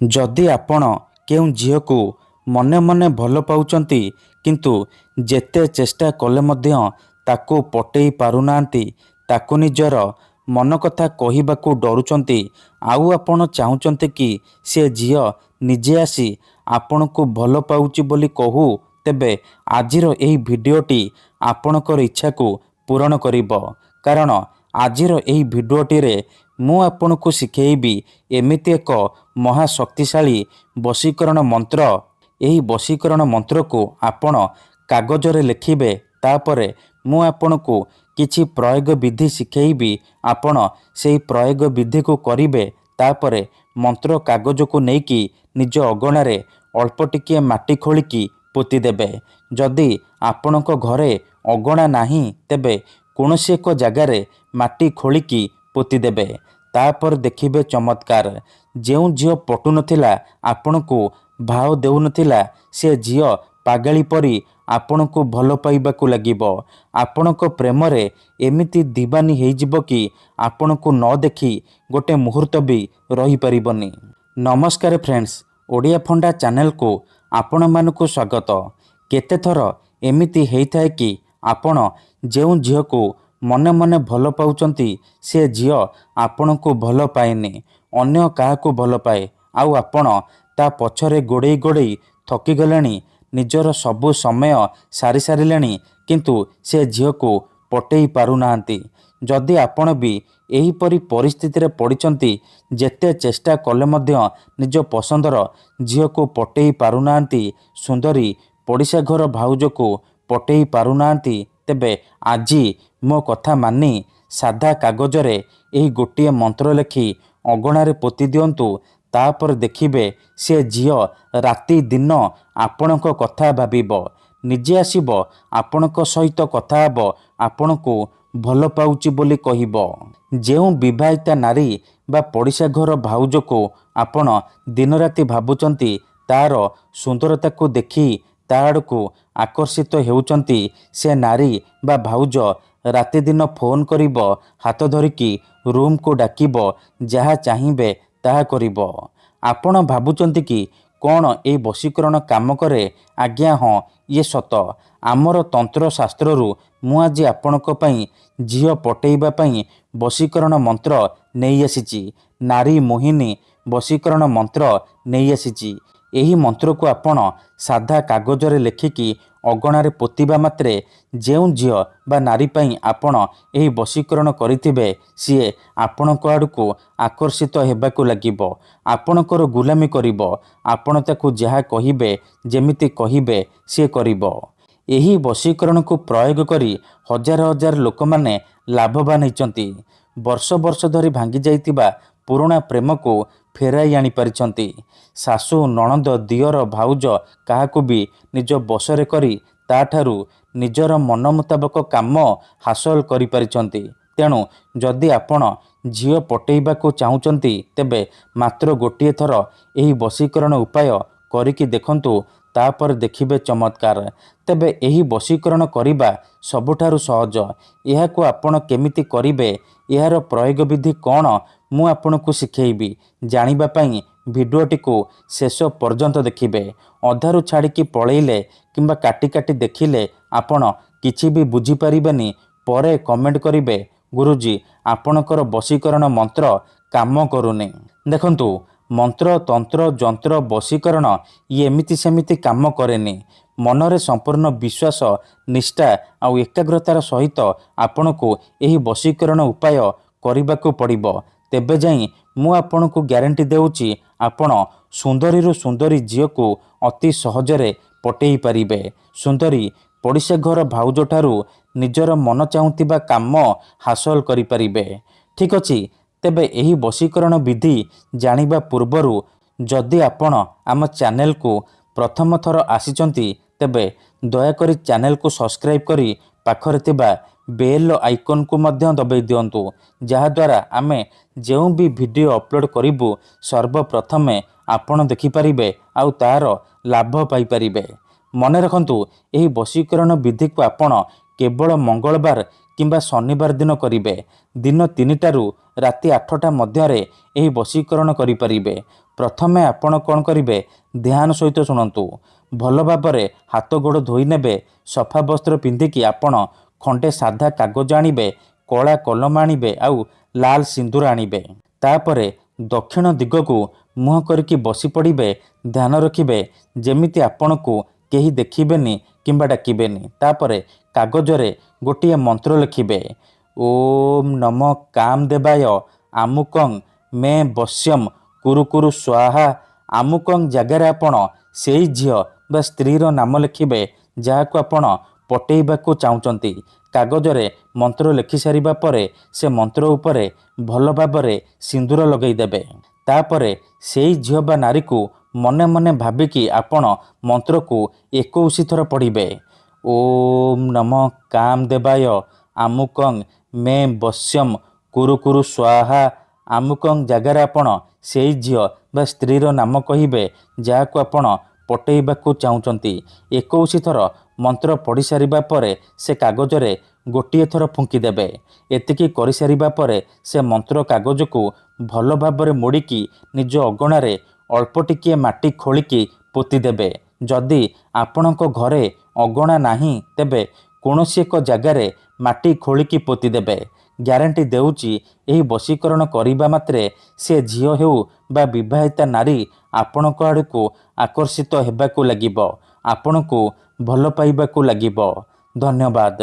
जदि आपण केउं झीलको मने मने भल पाउचंती किंतु जेते चेष्टा कले मध्य ताको पटेई पारुनांती, ताको निजर मन कथा कहिबाकू डरुचंती, आउ आपण चाहुचंती कि से झील निजे आसी आपणको भल पाउची बोली कहू, तेबे आजिर एही भिडियोटी आपणकर इच्छाकू पूरण करिब। कारण आजिर एही भिडियोटी रे मु आपणको शिखेइबी एमिति एक महाशक्तिशाली वशीकरण मंत्र। एही वशीकरण मंत्र को आपण कागजरे लिखिबे, तापरे मु आपणको किछि प्रयोग विधि शिखेइबी, आपण सेही प्रयोग विधि को करिबे। तापरे मंत्र कागज को नेकी निज अगणारे अल्प टिके माटी खोलिकी पोती देबे। जदि आपणक घरे अगणा नाही तेबे कोनोसी एक जगारे माटी खोलिकी पोती देबे। तापर देखिबे चमत्कार। जेउ झील पटु नथिला, आपणको भाव देउ नथिला, से झील पागाली परी आपणको भल पाइबाकू लागिबो। आपणको प्रेमरे एमिति दीवानी हेइजिबो कि आपणको न देखि गोटे मुहूर्त भी रही परिबनी। नमस्कार फ्रेंड्स, ओडिया फंडा चैनल को आपण मानकु स्वागत। केते थर एमिति हेइथाय कि आपण जेउ झील को मने मने भल पाउचंती, से झील आपणको भल पाएनी, अन्य काहाकू भल पाए। आउ आपण ता पछरे गोड़ेई गोड़ेई थकी गलेनी, निजर सबु समय सारी सारिलेनी, किंतु से झील को पटेई पारु नाहंती। जदि आपण भी एही परी परिस्थिति रे पड़िचंती, जेते चेष्टा कले मध्य निज पसंदर झील को पटेई पारु नाहंती, सुंदरी पड़िशा घर भाउज को पटेई पारु नाहंती, तेबे आजी मो कथा मानी साधा कागजरे एही गोटिए मंत्र लेखि अगणारे पोती दियंतु। तापर देखिबे से झील राति दिन आपणक कथा भाबिबो, निजे आसीबो, आपणक सहित कथा हेबो, आपणको भल पाउची बोली कहिबो। जेउ विवाहिता नारी बा पड़िशा घर भाउज को आपण दिन राति भाबुचंती, तार सुंदरता को देखि ताड़को आकर्षित हेउचंती, से नारी बा भाउज राति दिन फोन करिबो, हाथ धरिकी रूम को डाकिबो, जहा चाहिबे ताहा करिबो। आपण भाबुचंती कि कौन ए वशीकरण काम करे? आज्ञा हाँ, ये सत। आमर तंत्र शास्त्ररू मु आज आपणक पई झील पटेइबा पई वशीकरण मंत्र नहीं आसीची। नारी मोहिनी वशीकरण मंत्र नहीं आसीची। एही मंत्र को आपण साधा कागजरे लेखिकी अगणारे पोतिबा मात्रे जेउ झील बा नारी पई आपण एही वशीकरण करिथिबे, सीए आपणक आड़को आकर्षित हेबाकू लागिबो, आपणकर गुलामी करिबो। आपण ताकू जहा कहिबे, जेमिति कहिबे से करिबो। एही वशीकरण को प्रयोग करी हजार हजार लोक माने लाभवान होइचंती। वर्ष वर्ष धरी भांगी जाइतिबा पुराणा प्रेम को फेराई आनी पारिछंती। सासु नणंद दियर भाउज काहाकू भी निज बसरे करी ताठारू निजर मन मुताबक काम हासिल करि पारिछंती। तेणु जदि आपण झील पटेइबाकू चाहुचंती, तेबे मात्र गोटिए थर एही वशीकरण उपाय करिकी देखंतु, तापर देखिबे चमत्कार। तेबे एही वशीकरण करिबा सबुठारु सहज। एहाकू आपण केमिति करिबे, एहार प्रयोग विधि कौन, मु आपनकू शिखेइबी। जानिबा पई भिडियोटी को शेष पर्यंत देखिबे। अधारू छाड़िकी पळेइले किंबा काटी काटी देखिले आपण किछि भी बुझी परिबेनी। परे कमेंट करिबे, गुरुजी आपणकर वशीकरण मंत्र काम करूनी। देखंतु, मंत्र तंत्र जंत्र वशीकरण ये एमिति सेमिति काम करेनी। मनरे संपूर्ण विश्वास निष्ठा आउ एकाग्रतार सहित आपणको एही वशीकरण उपाय करिबाकू पड़िबो। तेबे जाई मु आपणको ग्यारंटी देउची, आपण सुंदरीरु सुंदरी झील को अति सहजरे पटेई पारिबे। सुंदरी पड़िशा घर भाउज ठारू निजर मन चाहुतिबा काम हासिल करि पारिबे। ठीक अछि। तेबे एही वशीकरण विधि जानिबा पूर्वरु जदि आपण आम चैनल को प्रथम थर आसीचंती, तेबे दयाकरी चैनल को सब्सक्राइब करी पाखरे थिबा बेल आइकन को मध्य दबाई दियंतु, जहा द्वारा आमे जेउ भी वीडियो अपलोड करिबु सर्वप्रथमे आपण देखि पारिबे आउ तार लाभ पाई पारिबे। मने रखंतु, एही वशीकरण विधि को आपण केवल मंगलवार किंबा शनिवार दिन करिबे। दिन 3टारू राति 8टा मध्यरे एही वशीकरण करि पारिबे। ପ୍ରଥମେ ଆପଣ କ'ଣ କରିବେ, ଧ୍ୟାନ ସହିତ ଶୁଣନ୍ତୁ। ଭଲ ଭାବରେ ହାତ ଗୋଡ଼ ଧୋଇ ନେବେ। ସଫା ବସ୍ତ୍ର ପିନ୍ଧିକି ଆପଣ ଖଣ୍ଡେ ସାଧା କାଗଜ ଆଣିବେ, କଳା କଲମ ଆଣିବେ, ଆଉ ଲାଲ ସିନ୍ଦୁର ଆଣିବେ। ତାପରେ ଦକ୍ଷିଣ ଦିଗକୁ ମୁହଁ କରିକି ବସି ପଡ଼ିବେ। ଧ୍ୟାନ ରଖିବେ ଯେମିତି ଆପଣଙ୍କୁ କେହି ଦେଖିବେନି କିମ୍ବା ଡାକିବେନି। ତାପରେ କାଗଜରେ ଗୋଟିଏ ମନ୍ତ୍ର ଲେଖିବେ। ଓମ୍ ନମ କାମଦେବାୟ ଆମୁକଂ ମେ ବଶ୍ୟମ୍ କୁରୁ କୁରୁ ସ୍ୱାହା। ଆମୁକଂ ଜାଗାରେ ଆପଣ ସେଇ ଝିଅ ବା ସ୍ତ୍ରୀର ନାମ ଲେଖିବେ ଯାହାକୁ ଆପଣ ପଟେଇବାକୁ ଚାହୁଁଛନ୍ତି। କାଗଜରେ ମନ୍ତ୍ର ଲେଖି ସାରିବା ପରେ ସେ ମନ୍ତ୍ର ଉପରେ ଭଲ ଭାବରେ ସିନ୍ଦୁର ଲଗାଇଦେବେ। ତାପରେ ସେଇ ଝିଅ ବା ନାରୀକୁ ମନେ ମନେ ଭାବିକି ଆପଣ ମନ୍ତ୍ରକୁ 21 ଥର ପଢ଼ିବେ। ଓମ୍ ନମ କାମଦେବାୟ ଆମୁକଂ ମେ ବଶ୍ୟମ୍ କୁରୁ କୁରୁ ସ୍ୱାହା। ଆମୁକଂ ଜାଗାରେ ଆପଣ ସେଇ ଝିଅ ବା ସ୍ତ୍ରୀର ନାମ କହିବେ ଯାହାକୁ ଆପଣ ପଟେଇବାକୁ ଚାହୁଁଛନ୍ତି। 21 ଥର ମନ୍ତ୍ର ପଢ଼ି ସାରିବା ପରେ ସେ କାଗଜରେ ଗୋଟିଏ ଥର ଫୁଙ୍କିଦେବେ। ଏତିକି କରିସାରିବା ପରେ ସେ ମନ୍ତ୍ର କାଗଜକୁ ଭଲ ଭାବରେ ମୋଡ଼ିକି ନିଜ ଅଗଣାରେ ଅଳ୍ପ ଟିକିଏ ମାଟି ଖୋଳିକି ପୋତିଦେବେ। ଯଦି ଆପଣଙ୍କ ଘରେ ଅଗଣା ନାହିଁ ତେବେ କୌଣସି ଏକ ଜାଗାରେ ମାଟି ଖୋଳିକି ପୋତିଦେବେ। ଗ୍ୟାରେଣ୍ଟି ଦେଉଛି ଏହି ବଶୀକରଣ କରିବା ମାତ୍ରେ ସେ ଝିଅ ହେଉ ବା ବିବାହିତା ନାରୀ ଆପଣଙ୍କ ଆଡ଼କୁ ଆକର୍ଷିତ ହେବାକୁ ଲାଗିବ, ଆପଣଙ୍କୁ ଭଲ ପାଇବାକୁ ଲାଗିବ। ଧନ୍ୟବାଦ।